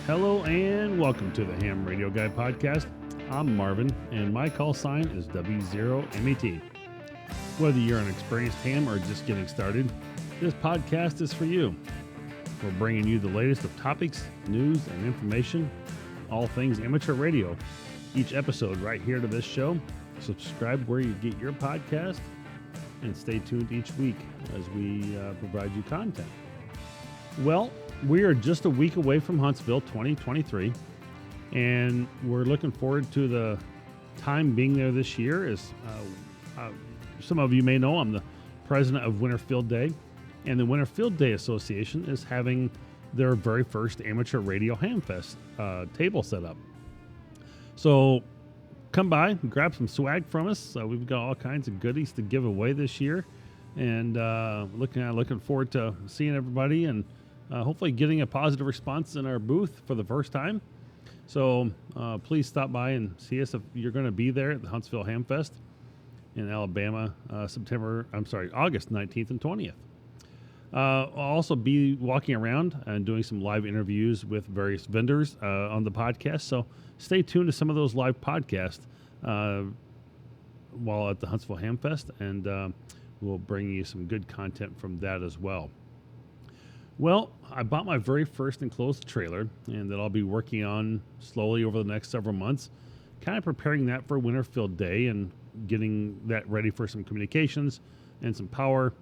Hello and welcome to the Ham Radio Guy podcast. I'm Marvin and my call sign is W0MET. Whether you're an experienced ham or just getting started, this podcast is for you. We're bringing you the latest of topics, news, and information, all things amateur radio. Each episode right here to this show. Subscribe where you get your podcast and stay tuned each week as we provide you content. Well, we are just a week away from Huntsville 2023, and we're looking forward to the time being there this year. As some of you may know, I'm the president of Winter Field Day, and the Winter Field Day Association is having their very first amateur radio hamfest table set up. So come by and grab some swag from us. We've got all kinds of goodies to give away this year, and looking forward to seeing everybody and hopefully getting a positive response in our booth for the first time. So please stop by and see us if you're going to be there at the Huntsville Hamfest in Alabama, August 19th and 20th. I'll also be walking around and doing some live interviews with various vendors on the podcast. So stay tuned to some of those live podcasts while at the Huntsville Hamfest, and we'll bring you some good content from that as well. Well, I bought my very first enclosed trailer, and that I'll be working on slowly over the next several months, kind of preparing that for Winter Field Day and getting that ready for some communications and some power,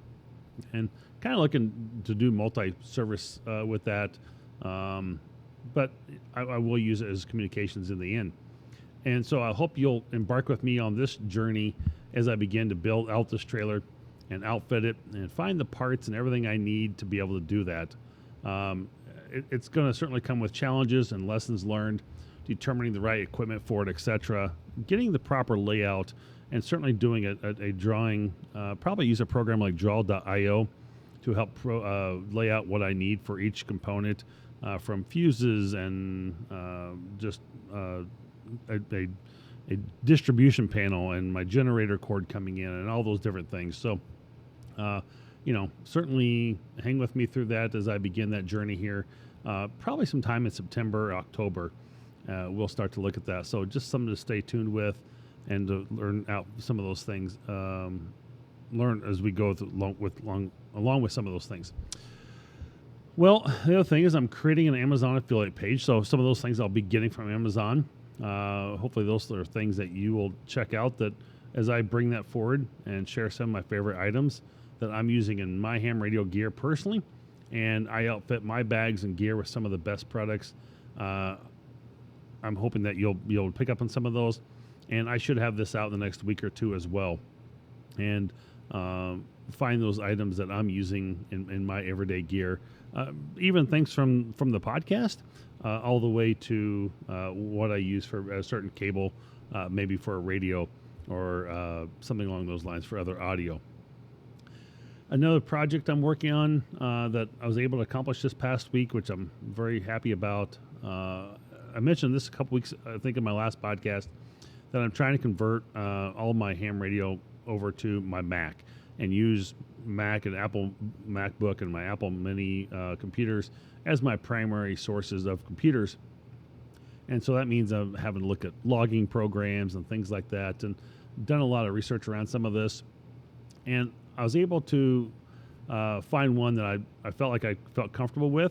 and kind of looking to do multi-service with that, but I will use it as communications in the end. And so I hope you'll embark with me on this journey as I begin to build out this trailer and outfit it and find the parts and everything I need to be able to do that. It's going to certainly come with challenges and lessons learned, determining the right equipment for it, etc., getting the proper layout, and certainly doing a drawing. Probably use a program like draw.io to help lay out what I need for each component, from fuses and just a distribution panel and my generator cord coming in and all those different things. So certainly hang with me through that as I begin that journey here. Probably sometime in September, October, we'll start to look at that. So just something to stay tuned with and to learn out some of those things, learn as we go along with some of those things. Well, the other thing is I'm creating an Amazon affiliate page. So some of those things I'll be getting from Amazon. Hopefully those are things that you will check out that as I bring that forward and share some of my favorite items that I'm using in my ham radio gear personally, and I outfit my bags and gear with some of the best products. I'm hoping that you'll be able to pick up on some of those, and I should have this out in the next week or two as well, and find those items that I'm using in my everyday gear, even things from the podcast all the way to what I use for a certain cable, maybe for a radio or something along those lines for other audio. Another project I'm working on that I was able to accomplish this past week, which I'm very happy about. I mentioned this a couple weeks, I think, in my last podcast, that I'm trying to convert all my ham radio over to my Mac and use Mac and Apple MacBook and my Apple Mini computers as my primary sources of computers. And so that means I'm having to look at logging programs and things like that, and done a lot of research around some of this. And I was able to find one that I felt like I felt comfortable with.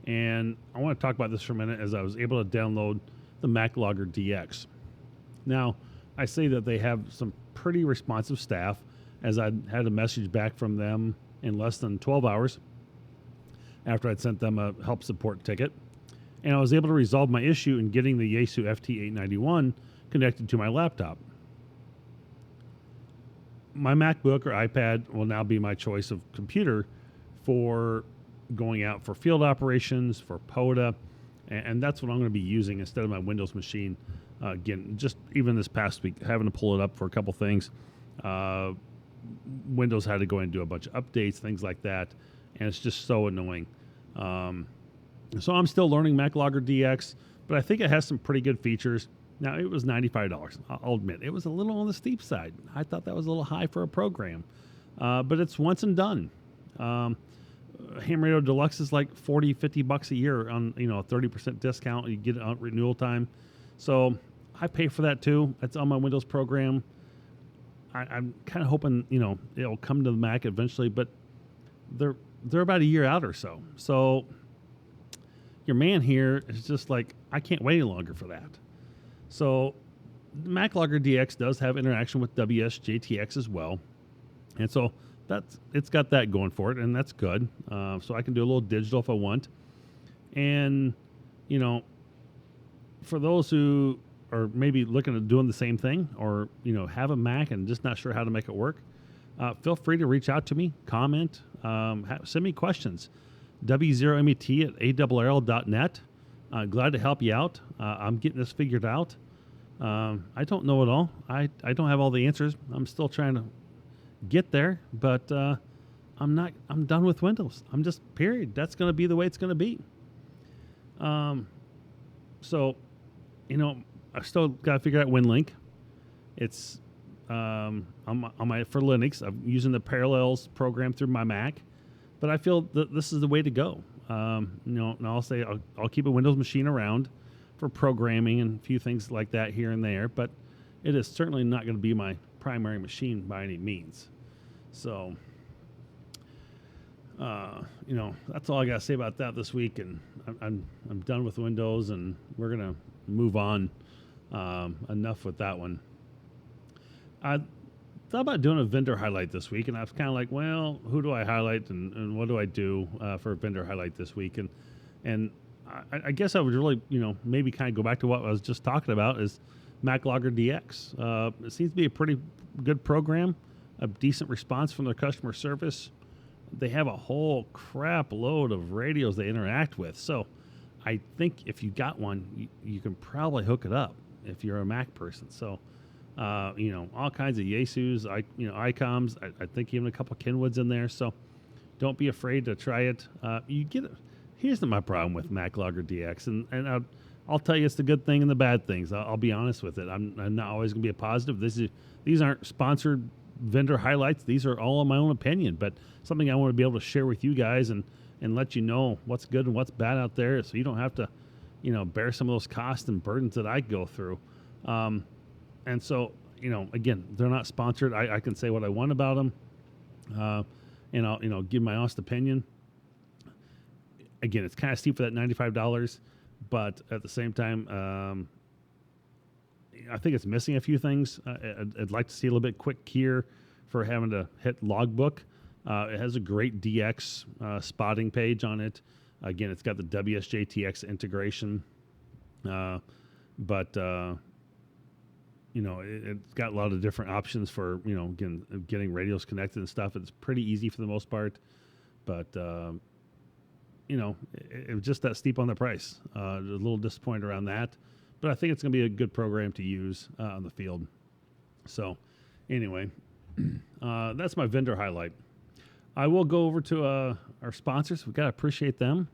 And I want to talk about this for a minute, as I was able to download the Mac Logger DX. Now, I say that they have some pretty responsive staff, as I had a message back from them in less than 12 hours after I'd sent them a help support ticket. And I was able to resolve my issue in getting the Yaesu FT891 connected to my laptop. My MacBook or iPad will now be my choice of computer for going out for field operations, for POTA, and that's what I'm going to be using instead of my Windows machine. Again, just even this past week, having to pull it up for a couple things. Windows had to go and do a bunch of updates, things like that, and it's just so annoying. So I'm still learning Mac Logger DX, but I think it has some pretty good features. Now, it was $95. I'll admit, it was a little on the steep side. I thought that was a little high for a program, but it's once and done. Ham Radio Deluxe is like $40-50 a year on, a 30% discount. You get it on renewal time. So I pay for that too. It's on my Windows program. I'm kind of hoping, it'll come to the Mac eventually, but they're about a year out or so. So your man here is just like, I can't wait any longer for that. So MacLogger DX does have interaction with WSJTX as well. And so it's got that going for it, and that's good. So I can do a little digital if I want. And, for those who are maybe looking at doing the same thing or, have a Mac and just not sure how to make it work, feel free to reach out to me, comment, send me questions. W0MET@ARRL.net. Glad to help you out. I'm getting this figured out. I don't know it all. I don't have all the answers. I'm still trying to get there, but I'm done with Windows. I'm just, period. That's going to be the way it's going to be. So, I still got to figure out WinLink. It's for Linux. I'm using the Parallels program through my Mac, but I feel that this is the way to go. And I'll say I'll keep a Windows machine around for programming and a few things like that here and there, but it is certainly not going to be my primary machine by any means. So, that's all I got to say about that this week, and I'm done with Windows, and we're gonna move on. Enough with that one. I thought about doing a vendor highlight this week, and I was kind of like, well, who do I highlight, and what do I do for a vendor highlight this week? And I guess I would really, maybe kind of go back to what I was just talking about is MacLogger DX. It seems to be a pretty good program, a decent response from their customer service. They have a whole crap load of radios they interact with. So I think if you got one, you can probably hook it up if you're a Mac person. So, all kinds of Yaesus, ICOMs. I think even a couple Kenwoods in there. So don't be afraid to try it. You get it. Here's my problem with MacLogger DX, and I'll tell you it's the good thing and the bad things. I'll be honest with it. I'm not always going to be a positive. These aren't sponsored vendor highlights. These are all in my own opinion, but something I want to be able to share with you guys and let you know what's good and what's bad out there, so you don't have to, bear some of those costs and burdens that I go through. And so, again, they're not sponsored. I can say what I want about them, and I'll, give my honest opinion. Again, it's kind of steep for that $95, but at the same time, I think it's missing a few things. I'd like to see a little bit quick here for having to hit logbook. It has a great DX spotting page on it. Again, it's got the WSJTX integration, but it's got a lot of different options for again getting radios connected and stuff. It's pretty easy for the most part, but it was just that steep on the price. A little disappointed around that, but I think it's going to be a good program to use on the field. So anyway, that's my vendor highlight. I will go over to our sponsors. We've got to appreciate them.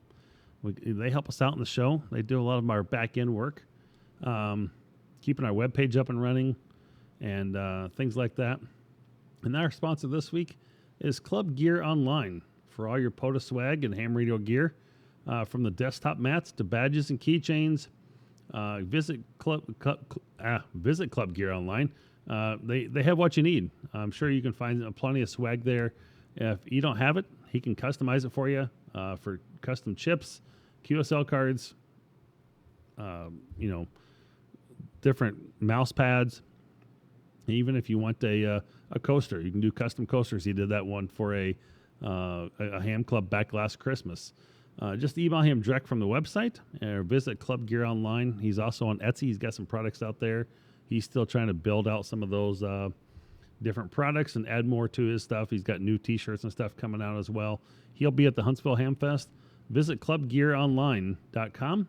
They help us out in the show. They do a lot of our back end work, keeping our webpage up and running and things like that. And our sponsor this week is Club Gear Online. For all your POTA swag and ham radio gear, from the desktop mats to badges and keychains, visit Club Gear Online. They have what you need. I'm sure you can find plenty of swag there. If you don't have it, he can customize it for you for custom chips, QSL cards, different mouse pads. Even if you want a coaster, you can do custom coasters. He did that one for a ham club back last Christmas. Just email him direct from the website or visit Club Gear Online. He's also on Etsy. He's got some products out there. He's still trying to build out some of those different products and add more to his stuff. He's got new t-shirts and stuff coming out as well. He'll be at the Huntsville Ham Fest. Visit clubgearonline.com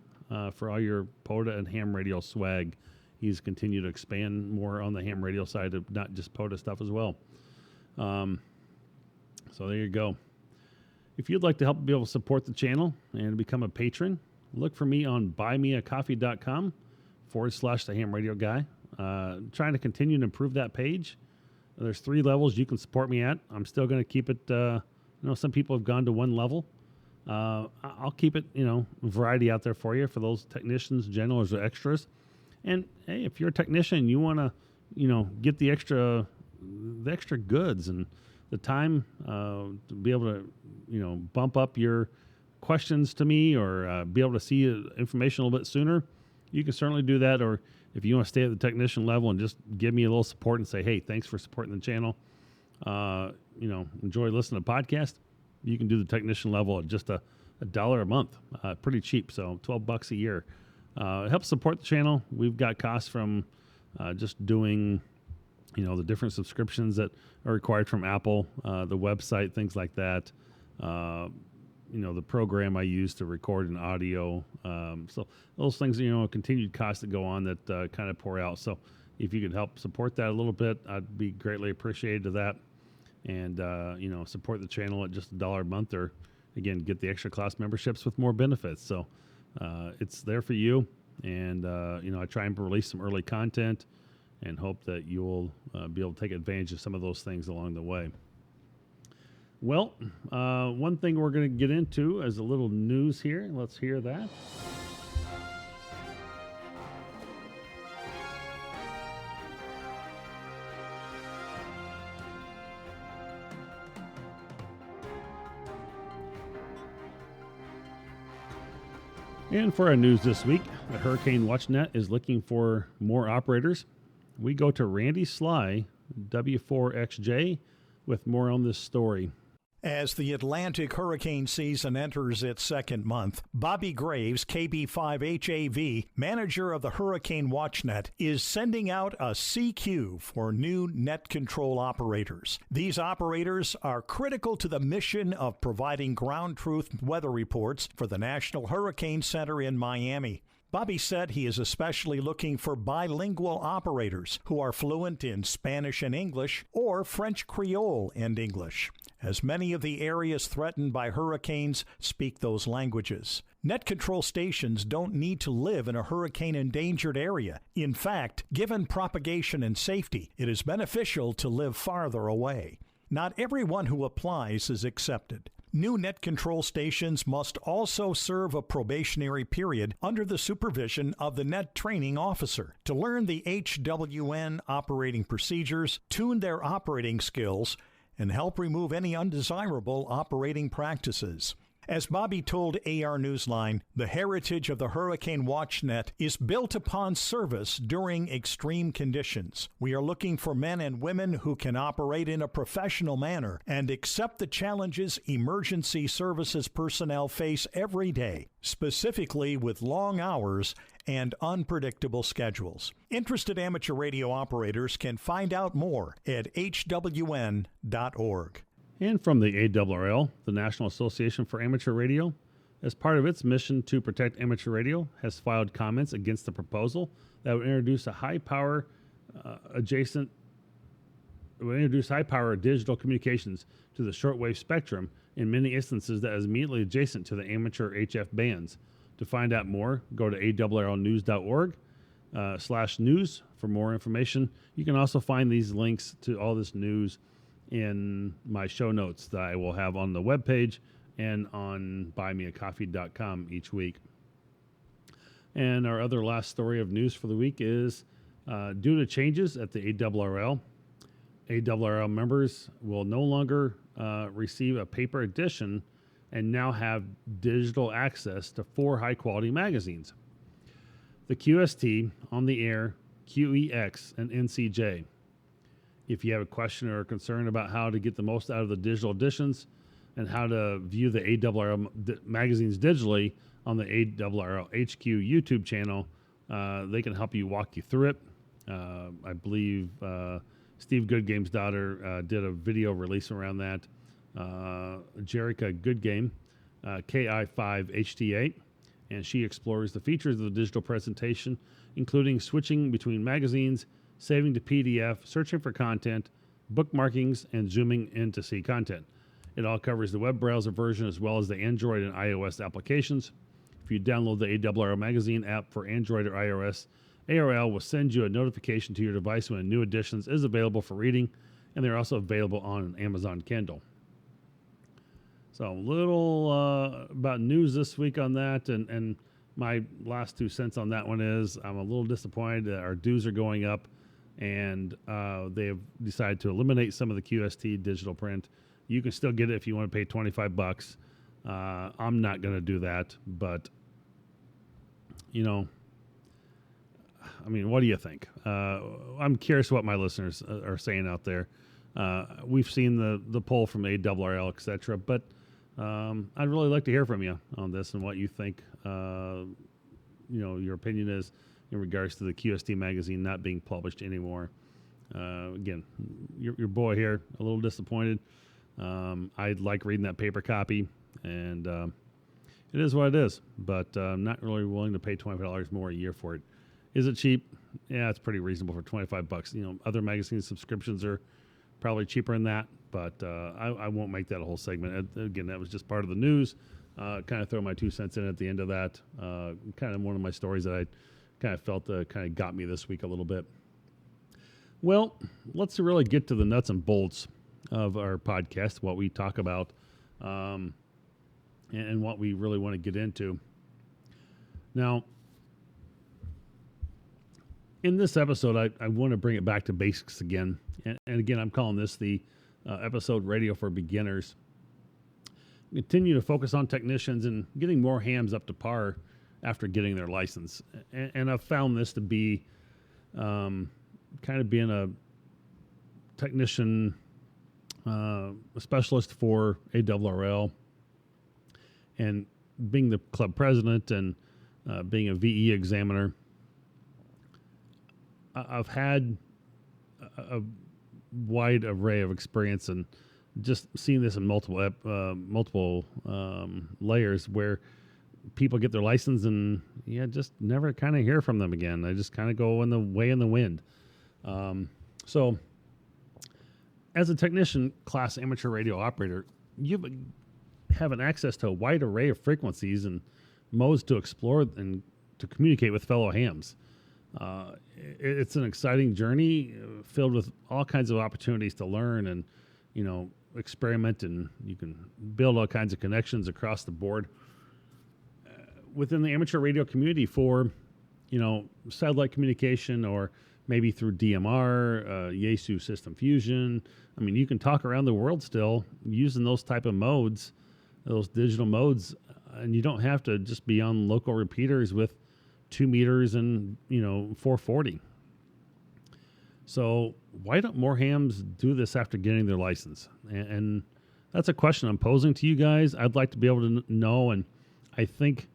for all your POTA and ham radio swag. He's continued to expand more on the ham radio side of not just POTA stuff as well. So there you go. If you'd like to help be able to support the channel and become a patron, look for me on buymeacoffee.com/the ham radio guy. Trying to continue to improve that page. There's 3 levels you can support me at. I'm still going to keep it some people have gone to one level. I'll keep it, variety out there for you for those technicians, generals, or extras. And hey, if you're a technician, you want to, get the extra goods and the time to be able to, bump up your questions to me or be able to see information a little bit sooner, you can certainly do that. Or if you want to stay at the technician level and just give me a little support and say, hey, thanks for supporting the channel. Enjoy listening to podcasts. You can do the technician level at just $1 a month, pretty cheap. So $12 a year. It helps support the channel. We've got costs from just doing, the different subscriptions that are required from Apple, the website, things like that. The program I use to record an audio. So those things, continued costs that go on that kind of pour out. So if you could help support that a little bit, I'd be greatly appreciated of that. And, support the channel at just $1 a month, or again, get the extra class memberships with more benefits. So it's there for you. And, I try and release some early content and hope that you'll be able to take advantage of some of those things along the way. Well, one thing we're going to get into is a little news here. Let's hear that. And for our news this week, the Hurricane WatchNet is looking for more operators. We go to Randy Sly, W4XJ, with more on this story. As the Atlantic hurricane season enters its second month, Bobby Graves, KB5HAV, manager of the Hurricane WatchNet, is sending out a CQ for new net control operators. These operators are critical to the mission of providing ground truth weather reports for the National Hurricane Center in Miami. Bobby said he is especially looking for bilingual operators who are fluent in Spanish and English or French Creole and English, as many of the areas threatened by hurricanes speak those languages. Net control stations don't need to live in a hurricane-endangered area. In fact, given propagation and safety, it is beneficial to live farther away. Not everyone who applies is accepted. New net control stations must also serve a probationary period under the supervision of the net training officer to learn the HWN operating procedures, tune their operating skills, and help remove any undesirable operating practices. As Bobby told AR Newsline, the heritage of the Hurricane WatchNet is built upon service during extreme conditions. We are looking for men and women who can operate in a professional manner and accept the challenges emergency services personnel face every day, specifically with long hours and unpredictable schedules. Interested amateur radio operators can find out more at hwn.org. And from the ARRL, the National Association for Amateur Radio, as part of its mission to protect amateur radio, has filed comments against the proposal that would introduce high-power digital communications to the shortwave spectrum in many instances that is immediately adjacent to the amateur HF bands. To find out more, go to arrlnews.org/news for more information. You can also find these links to all this news in my show notes that I will have on the webpage and on buymeacoffee.com each week. And our other last story of news for the week is due to changes at the ARRL, ARRL members will no longer receive a paper edition and now have digital access to 4 high-quality magazines: the QST, On the Air, QEX, and NCJ. If you have a question or a concern about how to get the most out of the digital editions and how to view the ARRL magazines digitally on the ARRL HQ YouTube channel, they can help you walk you through it. I believe Steve Goodgame's daughter did a video release around that. Jerica Goodgame, KI5HT8, and she explores the features of the digital presentation, including switching between magazines, saving to PDF, searching for content, bookmarkings, and zooming in to see content. It all covers the web browser version as well as the Android and iOS applications. If you download the ARRL magazine app for Android or iOS, ARRL will send you a notification to your device when a new edition is available for reading, and they're also available on Amazon Kindle. So a little about news this week on that, and my last 2 cents on that one is I'm a little disappointed that our dues are going up, and they have decided to eliminate some of the QST digital print. You can still get it if you want to pay $25. I'm not going to do that, but I mean, what do you think? I'm curious what my listeners are saying out there. We've seen the poll from ARRL, et cetera, but I'd really like to hear from you on this and what you think, your opinion is in regards to the QST magazine not being published anymore. Again, your boy here, a little disappointed. I like reading that paper copy, and it is what it is, but I'm not really willing to pay $25 more a year for it. Is it cheap? Yeah, it's pretty reasonable for $25. Other magazine subscriptions are probably cheaper than that, but I won't make that a whole segment. Again, that was just part of the news. Kind of throw my 2 cents in at the end of that. Kind of one of my stories that I kind of felt kind of got me this week a little bit. Well, let's really get to the nuts and bolts of our podcast, what we talk about, and what we really want to get into. Now, in this episode, I want to bring it back to basics again. And again, I'm calling this the episode Radio for Beginners. Continue to focus on technicians and getting more hams up to par after getting their license. And I've found this to be kind of being a technician a specialist for ARRL and being the club president and being a VE examiner. I've had a wide array of experience and just seeing this in multiple layers where people get their license and just never kind of hear from them again. They just kind of go in the wind. So as a technician class amateur radio operator, you have an access to a wide array of frequencies and modes to explore and to communicate with fellow hams. It's an exciting journey filled with all kinds of opportunities to learn and, experiment, and you can build all kinds of connections across the board within the amateur radio community for, satellite communication or maybe through DMR, Yaesu system fusion. I mean, you can talk around the world still using those type of modes, those digital modes, and you don't have to just be on local repeaters with 2 meters and 440. So why don't more hams do this after getting their license? And that's a question I'm posing to you guys. I'd like to be able to know, and I think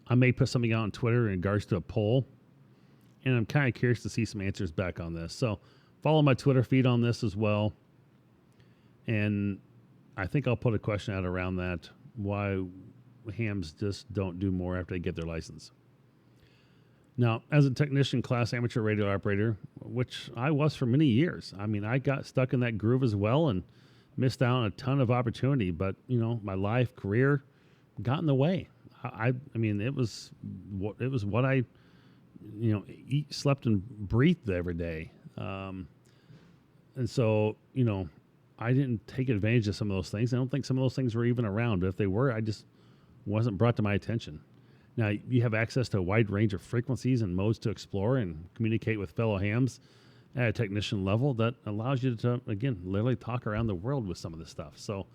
I may put something out on Twitter in regards to a poll, and I'm kind of curious to see some answers back on this. So follow my Twitter feed on this as well, and I think I'll put a question out around that, why hams just don't do more after they get their license. Now, as a technician class amateur radio operator, which I was for many years, I mean, I got stuck in that groove as well and missed out on a ton of opportunity, but, my life, career got in the way. I mean, it was what I, eat, slept, and breathed every day. And so, I didn't take advantage of some of those things. I don't think some of those things were even around, but if they were, I just wasn't brought to my attention. Now, you have access to a wide range of frequencies and modes to explore and communicate with fellow hams at a technician level that allows you to, again, literally talk around the world with some of this stuff. So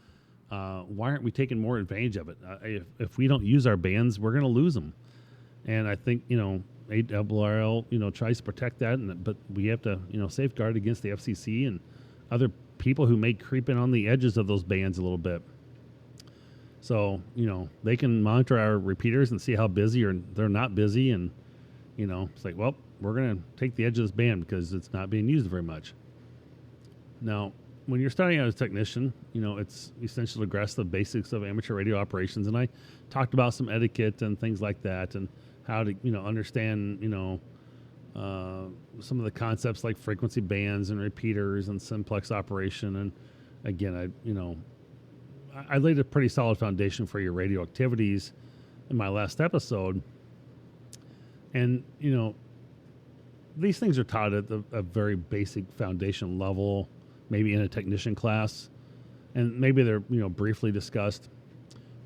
why aren't we taking more advantage of it? If we don't use our bands, we're going to lose them. And I think, ARRL, tries to protect that, but we have to, safeguard against the FCC and other people who may creep in on the edges of those bands a little bit. So, they can monitor our repeaters and see how busy or they're not busy. And, it's like, well, we're going to take the edge of this band because it's not being used very much. Now, when you're starting out as a technician, it's essential to grasp the basics of amateur radio operations. And I talked about some etiquette and things like that and how to, understand, some of the concepts like frequency bands and repeaters and simplex operation. And again, I laid a pretty solid foundation for your radio activities in my last episode. And, these things are taught at a very basic foundation level, maybe in a technician class, and maybe they're, briefly discussed.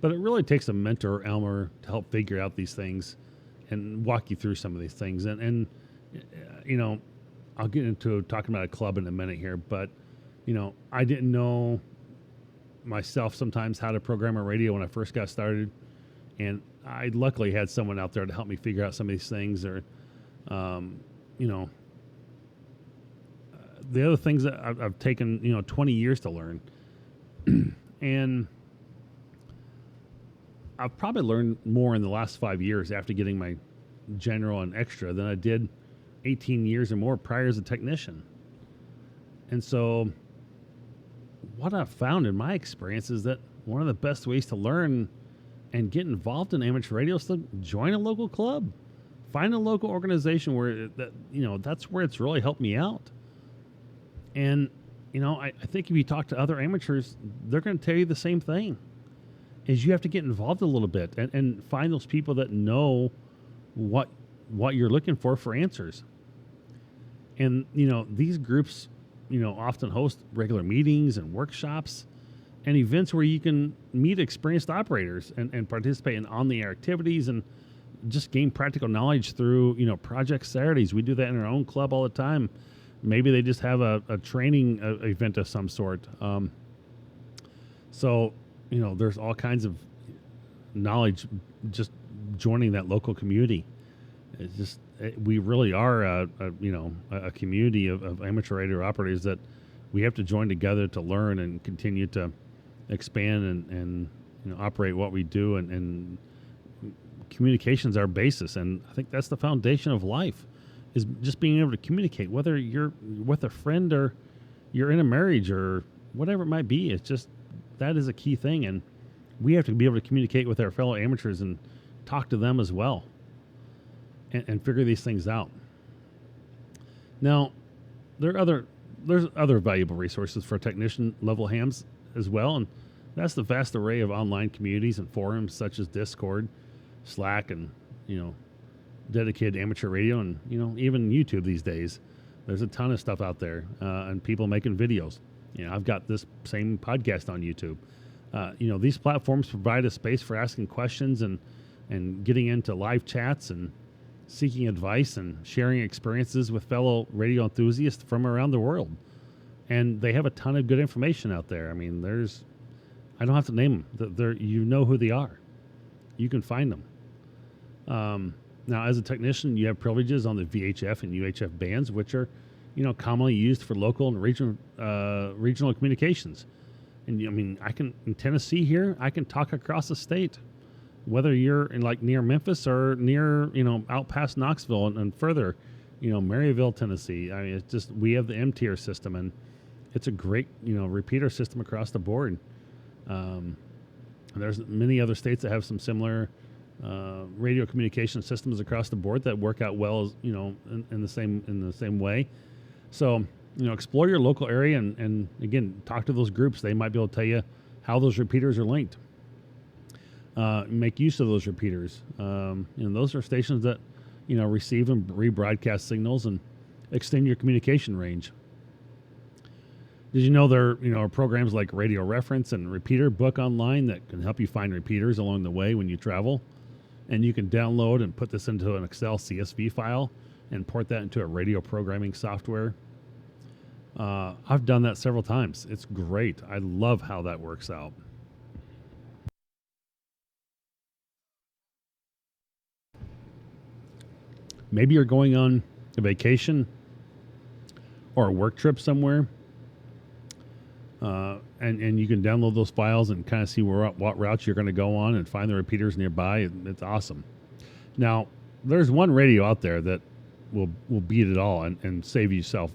But it really takes a mentor or Elmer to help figure out these things and walk you through some of these things. And you know, I'll get into talking about a club in a minute here, but, you know, I didn't know myself sometimes how to program a radio when I first got started. And I luckily had someone out there to help me figure out some of these things. Or, you know, the other things that I've taken, 20 years to learn. And I've probably learned more in the last 5 years after getting my general and extra than I did 18 years or more prior as a technician. And so what I've found in my experience is that one of the best ways to learn and get involved in amateur radio is to join a local club. Find a local organization where that's where it's really helped me out. And, I think if you talk to other amateurs, they're going to tell you the same thing, is you have to get involved a little bit and find those people that know what you're looking for answers. And, these groups, often host regular meetings and workshops and events where you can meet experienced operators and participate in on-the-air activities and just gain practical knowledge through, Project Saturdays. We do that in our own club all the time. Maybe they just have a training event of some sort. So, there's all kinds of knowledge just joining that local community. It's just, we really are a community of amateur radio operators that we have to join together to learn and continue to expand and operate what we do. And communication's our basis. And I think that's the foundation of life, is just being able to communicate, whether you're with a friend or you're in a marriage or whatever it might be. It's just, that is a key thing. And we have to be able to communicate with our fellow amateurs and talk to them as well and figure these things out. Now, there's other valuable resources for technician level hams as well. And that's the vast array of online communities and forums such as Discord, Slack, and, dedicated amateur radio, and even YouTube these days. There's a ton of stuff out there, and people making videos. I've got this same podcast on YouTube. These platforms provide a space for asking questions and getting into live chats and seeking advice and sharing experiences with fellow radio enthusiasts from around the world. And they have a ton of good information out there. I mean, I don't have to name them. You know who they are. You can find them. Now, as a technician, you have privileges on the VHF and UHF bands, which are, commonly used for local and regional communications. And in Tennessee here, I can talk across the state, whether you're in near Memphis or near, out past Knoxville and further, Maryville, Tennessee. I mean, it's just, we have the M-tier system, and it's a great, repeater system across the board. There's many other states that have some similar radio communication systems across the board that work out well, in the same way. So, explore your local area and again, talk to those groups. They might be able to tell you how those repeaters are linked. Make use of those repeaters. Those are stations that, receive and rebroadcast signals and extend your communication range. Did you know there, are programs like Radio Reference and Repeater Book online that can help you find repeaters along the way when you travel? And you can download and put this into an Excel CSV file and port that into a radio programming software. I've done that several times. It's great. I love how that works out. Maybe you're going on a vacation or a work trip somewhere, and you can download those files and kind of see what routes you're going to go on and find the repeaters nearby. It's awesome. Now, there's one radio out there that will beat it all and save yourself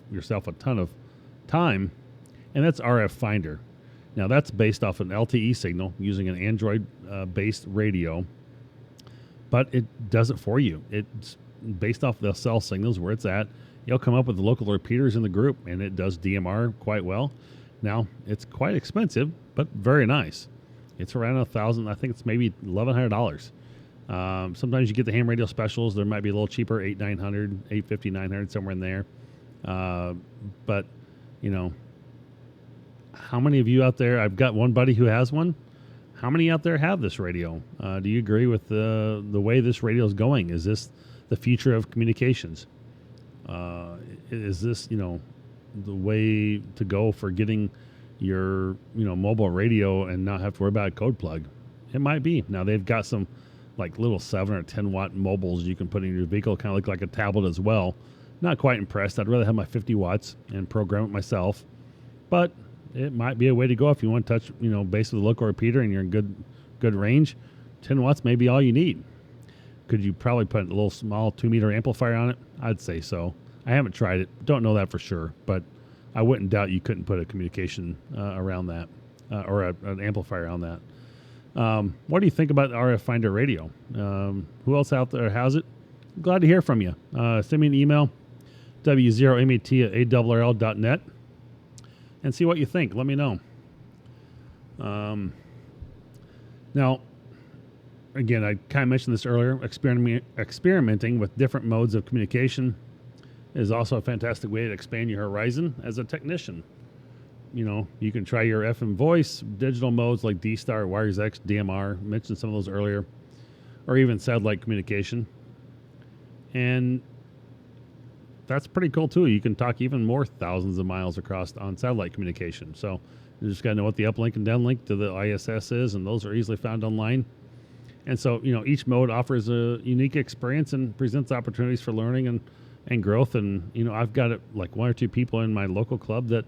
a ton of time, and that's RF Finder. Now, that's based off an LTE signal using an Android-based radio, but it does it for you. It's based off the cell signals where it's at. You'll come up with the local repeaters in the group, and it does DMR quite well. Now, it's quite expensive, but very nice. It's around $1,000. I think it's maybe $1,100. Sometimes you get the ham radio specials. There might be a little cheaper, $800, $900, $850, $900, somewhere in there. But, how many of you out there, I've got one buddy who has one. how many out there have this radio? Do you agree with the way this radio is going? Is this the future of communications? Is this, the way to go for getting your, mobile radio and not have to worry about a code plug? It might be. Now they've got some like little 7 or 10 watt mobiles you can put in your vehicle, kind of look like a tablet as well. Not quite impressed. I'd rather have my 50 watts and program it myself, but it might be a way to go if you want to touch, base with a local repeater and you're in good range. 10 watts may be all you need. Could you probably put a little small 2-meter amplifier on it? I'd say so. I haven't tried it. Don't know that for sure, but I wouldn't doubt you couldn't put a communication around that or an amplifier on that. What do you think about the RF Finder radio? Who else out there has it? Glad to hear from you. Send me an email, w0met@arrl.net, and see what you think. Let me know. Now, again, I kind of mentioned this earlier. Experimenting with different modes of communication is also a fantastic way to expand your horizon as a technician. You can try your FM voice, digital modes like D-Star, Wires X, DMR, mentioned some of those earlier, or even satellite communication. And that's pretty cool too. You can talk even more thousands of miles across on satellite communication. So you just got to know what the uplink and downlink to the ISS is, and those are easily found online. And so, each mode offers a unique experience and presents opportunities for learning and growth. And, I've got like 1 or 2 people in my local club that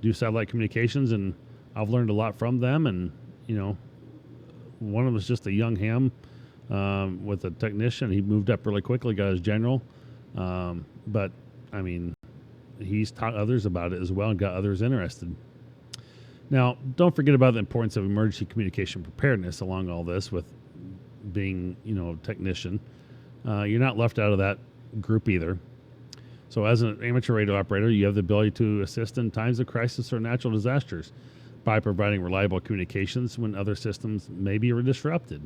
do satellite communications, and I've learned a lot from them. And, one of them was just a young ham with a technician. He moved up really quickly, got his general. But, I mean, he's taught others about it as well and got others interested. Now, don't forget about the importance of emergency communication preparedness along all this with being, a technician. You're not left out of that group either. So as an amateur radio operator, you have the ability to assist in times of crisis or natural disasters by providing reliable communications when other systems may be disrupted.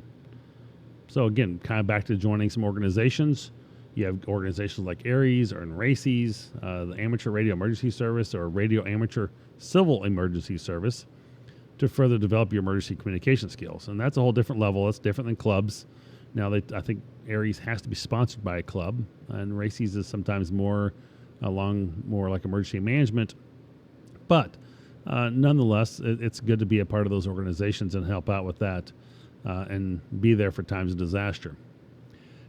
So again, kind of back to joining some organizations. You have organizations like ARRL or RACES, the Amateur Radio Emergency Service, or Radio Amateur Civil Emergency Service, to further develop your emergency communication skills. And that's a whole different level. It's different than clubs. Now, I think ARRL has to be sponsored by a club, and RACES is sometimes more like emergency management. But nonetheless, it's good to be a part of those organizations and help out with that and be there for times of disaster.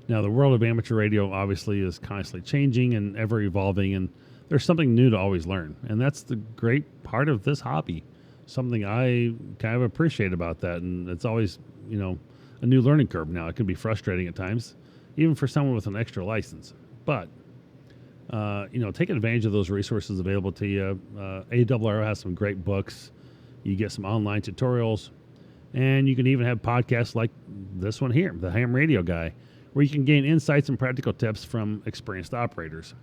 Now, the world of amateur radio obviously is constantly changing and ever evolving, and there's something new to always learn. And that's the great part of this hobby, something I kind of appreciate about that. And it's always, a new learning curve. Now, it can be frustrating at times, even for someone with an extra license. But, taking advantage of those resources available to you. ARRL has some great books. You get some online tutorials, and you can even have podcasts like this one here, the Ham Radio Guy, where you can gain insights and practical tips from experienced operators.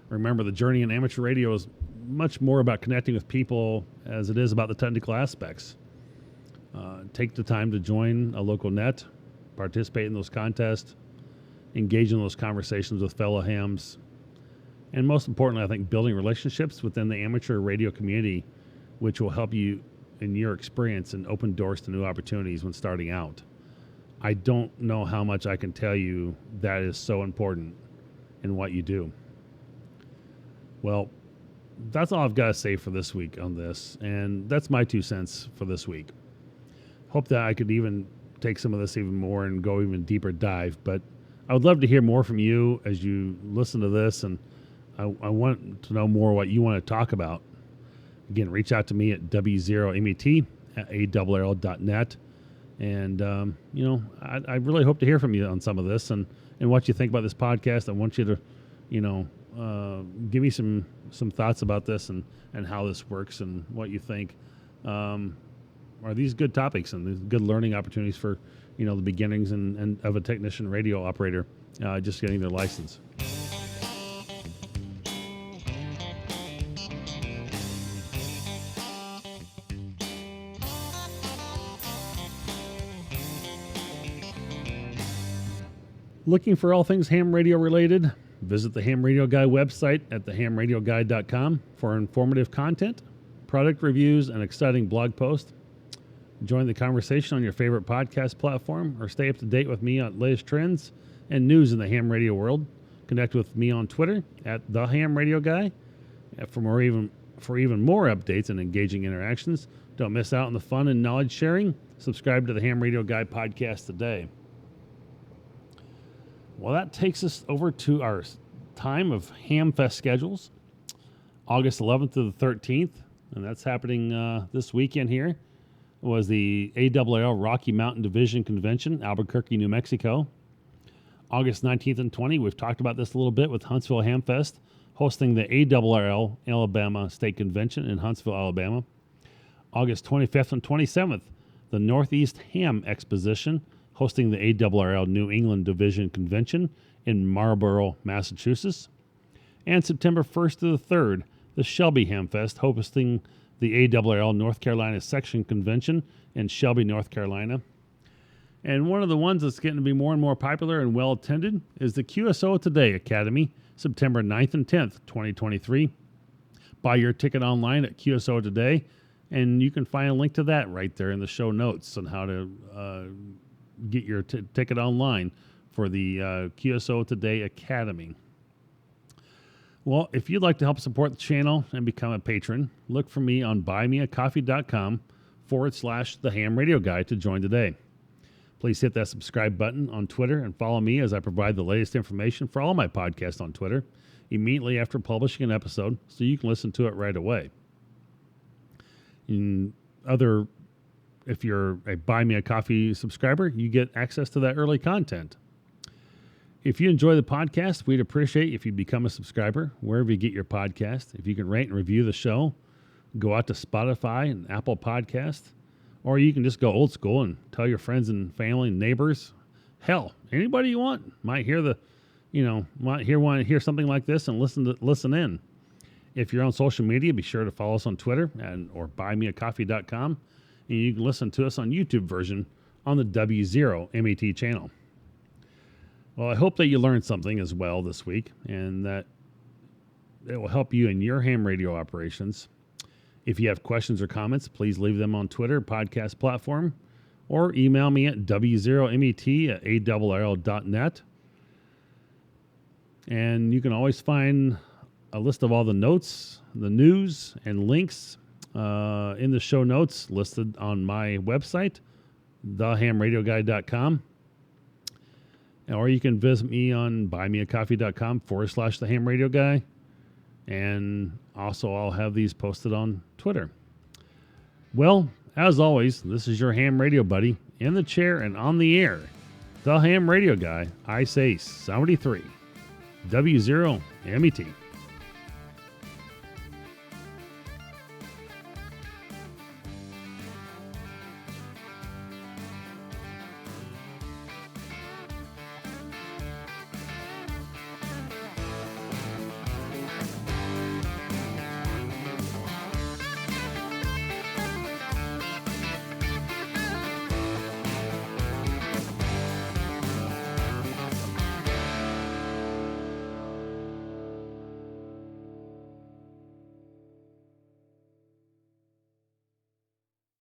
Remember, the journey in amateur radio is much more about connecting with people as it is about the technical aspects. Take the time to join a local net, participate in those contests, engage in those conversations with fellow hams, and most importantly, I think building relationships within the amateur radio community, which will help you in your experience and open doors to new opportunities when starting out. I don't know how much I can tell you that is so important in what you do. Well, that's all I've got to say for this week on this, and that's my 2 cents for this week. Hope that I could even take some of this even more and go even deeper dive, but I would love to hear more from you as you listen to this, and I want to know more what you want to talk about. Again, reach out to me at w0met@arrl.net. And, I really hope to hear from you on some of this and what you think about this podcast. I want you to, give me some thoughts about this and how this works and what you think. Are these good topics and these good learning opportunities for, the beginnings and of a technician radio operator just getting their license? Looking for all things ham radio related? Visit the Ham Radio Guy website at thehamradioguy.com for informative content, product reviews, and exciting blog posts. Join the conversation on your favorite podcast platform or stay up to date with me on latest trends and news in the ham radio world. Connect with me on Twitter at The Ham Radio Guy. For even more updates and engaging interactions, don't miss out on the fun and knowledge sharing. Subscribe to the Ham Radio Guy podcast today. Well, that takes us over to our time of Ham Fest schedules, August 11th to the 13th, and that's happening this weekend here. Was the ARRL Rocky Mountain Division Convention, Albuquerque, New Mexico. August 19th and 20th, we've talked about this a little bit with Huntsville Ham Fest, hosting the ARRL Alabama State Convention in Huntsville, Alabama. August 25th and 27th, the Northeast Ham Exposition, hosting the ARRL New England Division Convention in Marlborough, Massachusetts. And September 1st to the 3rd, the Shelby Ham Fest, hosting the ARRL North Carolina Section Convention in Shelby, North Carolina. And one of the ones that's getting to be more and more popular and well attended is the QSO Today Academy, September 9th and 10th, 2023. Buy your ticket online at QSO Today, and you can find a link to that right there in the show notes on how to get your ticket online for the QSO Today Academy. Well, if you'd like to help support the channel and become a patron, look for me on buymeacoffee.com/The Ham Radio Guy to join today. Please hit that subscribe button on Twitter and follow me as I provide the latest information for all my podcasts on Twitter immediately after publishing an episode so you can listen to it right away. If you're a Buy Me a Coffee subscriber, you get access to that early content. If you enjoy the podcast, we'd appreciate if you become a subscriber wherever you get your podcast. If you can rate and review the show, go out to Spotify and Apple Podcasts, or you can just go old school and tell your friends and family and neighbors. Hell, anybody you want might hear want to hear something like this and listen in. If you're on social media, be sure to follow us on Twitter or buymeacoffee.com, and you can listen to us on YouTube version on the W0 MET channel. Well, I hope that you learned something as well this week and that it will help you in your ham radio operations. If you have questions or comments, please leave them on Twitter, podcast platform, or email me at w0met@arrl.net. And you can always find a list of all the notes, the news, and links in the show notes listed on my website, thehamradioguy.com. Or you can visit me on buymeacoffee.com/The Ham Radio Guy. And also I'll have these posted on Twitter. Well, as always, this is your ham radio buddy in the chair and on the air. The Ham Radio Guy, I say 73. W0 MET.